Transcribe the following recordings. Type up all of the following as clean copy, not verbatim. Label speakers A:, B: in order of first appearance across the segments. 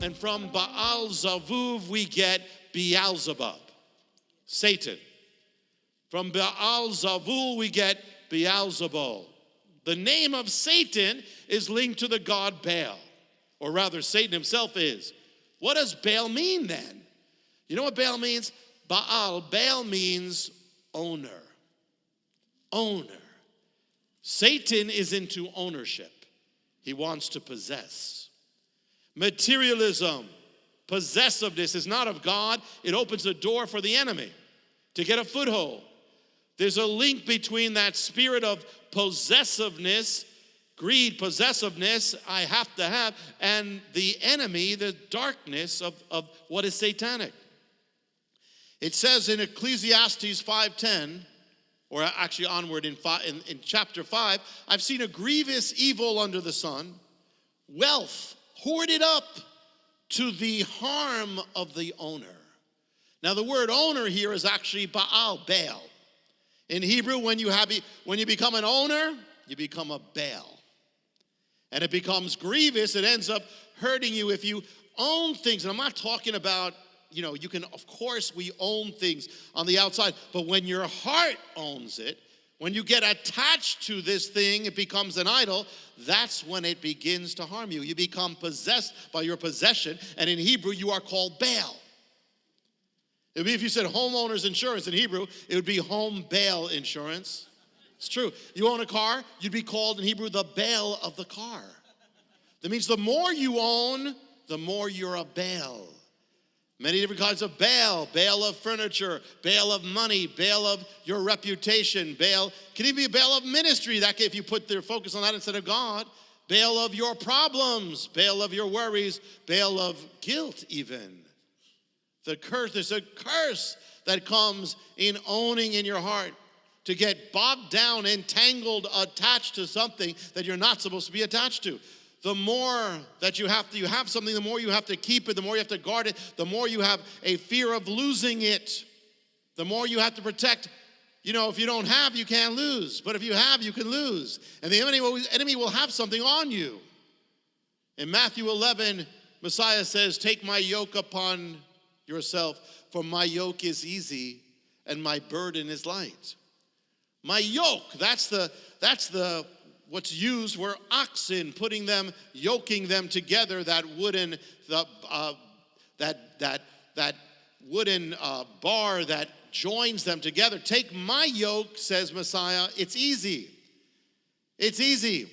A: And from Baal Zavuv we get Beelzebub, Satan. From Baal Zavul we get Beelzebul. The name of Satan is linked to the god Baal, or rather Satan himself is. What does Baal mean then? You know what Baal means? Baal means owner. Owner. Satan is into ownership. He wants to possess. Materialism, possessiveness is not of God. It opens the door for the enemy to get a foothold. There's a link between that spirit of possessiveness, greed, possessiveness, I have to have, and the enemy, the darkness of what is satanic. It says in Ecclesiastes 5:10, or actually onward in chapter 5, I've seen a grievous evil under the sun, wealth hoarded up to the harm of the owner. Now the word owner here is actually Baal. In Hebrew, when you become an owner, you become a Baal. And it becomes grievous. It ends up hurting you if you own things. And I'm not talking about, you can, of course, we own things on the outside. But when your heart owns it, when you get attached to this thing, it becomes an idol. That's when it begins to harm you. You become possessed by your possession. And in Hebrew, you are called Baal. It would be if you said homeowner's insurance in Hebrew, it would be home Baal insurance. It's true. You own a car, you'd be called in Hebrew the Baal of the car. That means the more you own, the more you're a Baal. Many different kinds of Baal. Baal of furniture, Baal of money, Baal of your reputation, Baal. Can even be a Baal of ministry, that if you put their focus on that instead of God. Baal of your problems, Baal of your worries, Baal of guilt even. The curse, there's a curse that comes in owning in your heart. To get bogged down, entangled, attached to something that you're not supposed to be attached to. The more that you have something, the more you have to keep it, the more you have to guard it, the more you have a fear of losing it, the more you have to protect. If you don't have, you can't lose. But if you have, you can lose. And the enemy will have something on you. In Matthew 11, Messiah says, "Take my yoke upon yourself, for my yoke is easy and my burden is light." My yoke, that's the what's used were oxen, yoking them together, that wooden wooden bar that joins them together. Take my yoke, says Messiah, it's easy. It's easy.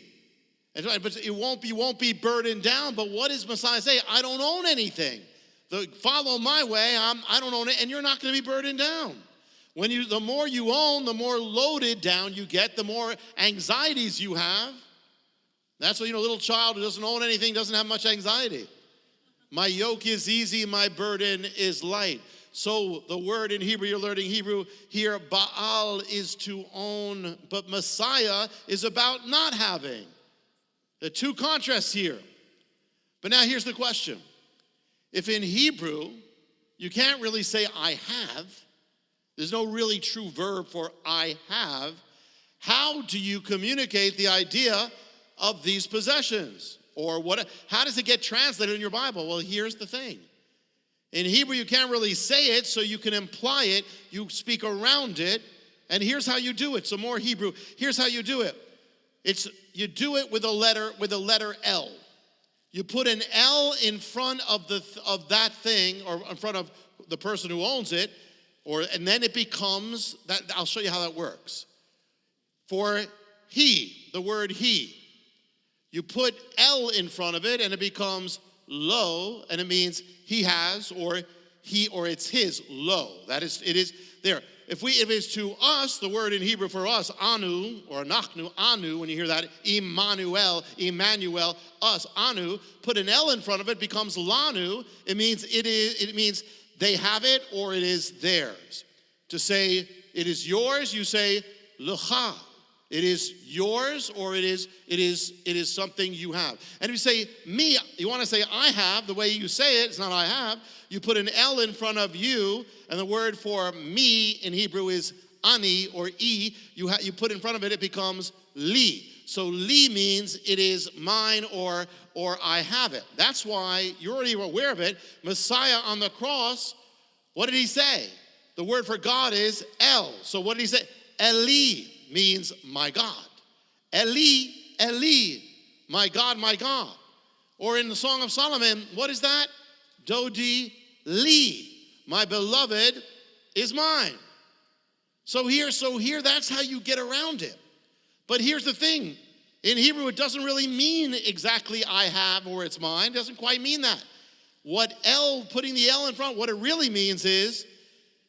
A: But you won't be burdened down. But what does Messiah say? I don't own anything. Follow my way, I don't own it, and you're not going to be burdened down. The more you own, the more loaded down you get, the more anxieties you have. That's why, a little child who doesn't own anything doesn't have much anxiety. My yoke is easy, my burden is light. So the word in Hebrew, you're learning Hebrew here, Baal is to own, but Messiah is about not having. The two contrasts here. But now here's the question. If in Hebrew, you can't really say I have, there's no really true verb for I have, how do you communicate the idea of these possessions? Or how does it get translated in your Bible? Well, here's the thing. In Hebrew, you can't really say it, so you can imply it. You speak around it, and here's how you do it. So more Hebrew. Here's how you do it. You do it with a letter L. You put an L in front of that thing, or in front of the person who owns it, and then it becomes that. I'll show you how that works. For he, the word he, you put L in front of it, and it becomes lo, and it means he has, or it's his, lo. It is there. If it's to us, the word in Hebrew for us, anu, or nachnu, anu, when you hear that, Emmanuel, us, anu, put an L in front of it, becomes lanu. It means they have it or it is theirs. To say it is yours, you say lecha. It is yours, or it is something you have. And if you say me, you want to say I have, the way you say it, it's not I have. You put an L in front of you, and the word for me in Hebrew is ani, or e. You put in front of it, it becomes li. So li means it is mine or I have it. That's why you're already aware of it. Messiah on the cross, what did he say? The word for God is El. So what did he say? Eli means my God. Eli, Eli, my God, my God. Or in the Song of Solomon, what is that? Dodi li, my beloved is mine. So here, that's how you get around it. But here's the thing. In Hebrew, it doesn't really mean exactly I have or it's mine. It doesn't quite mean that. What putting the L in front, what it really means is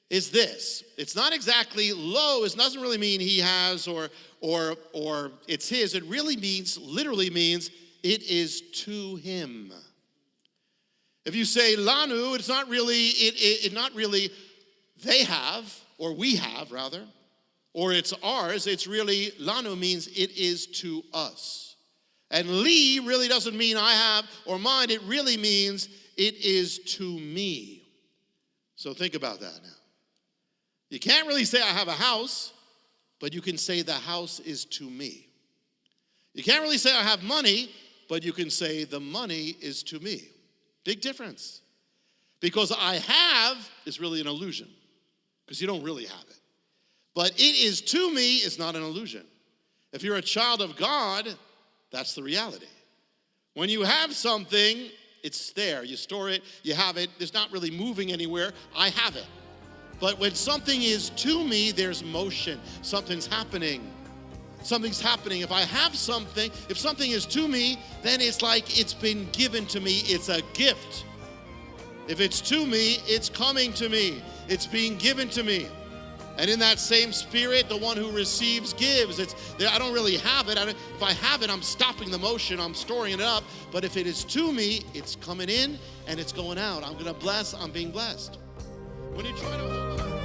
A: this. It's not exactly lo. It doesn't really mean he has or it's his. It really literally means it is to him. If you say lanu, it's not really they have, or we have rather, or it's ours. It's really lanu means it is to us. And li really doesn't mean I have or mine. It really means it is to me. So think about that now. You can't really say I have a house, but you can say the house is to me. You can't really say I have money, but you can say the money is to me. Big difference. Because I have is really an illusion, because you don't really have it. But it is to me is not an illusion. If you're a child of God, that's the reality. When you have something, it's there. You store it, you have it. It's not really moving anywhere. I have it. But when something is to me, there's motion. Something's happening. Something's happening. If I have something, if something is to me, then it's like it's been given to me. It's a gift. If it's to me, it's coming to me. It's being given to me. And in that same spirit, the one who receives gives. I don't really have it. If I have it, I'm stopping the motion. I'm storing it up. But if it is to me, it's coming in and it's going out. I'm going to bless. I'm being blessed. When you try to hold on.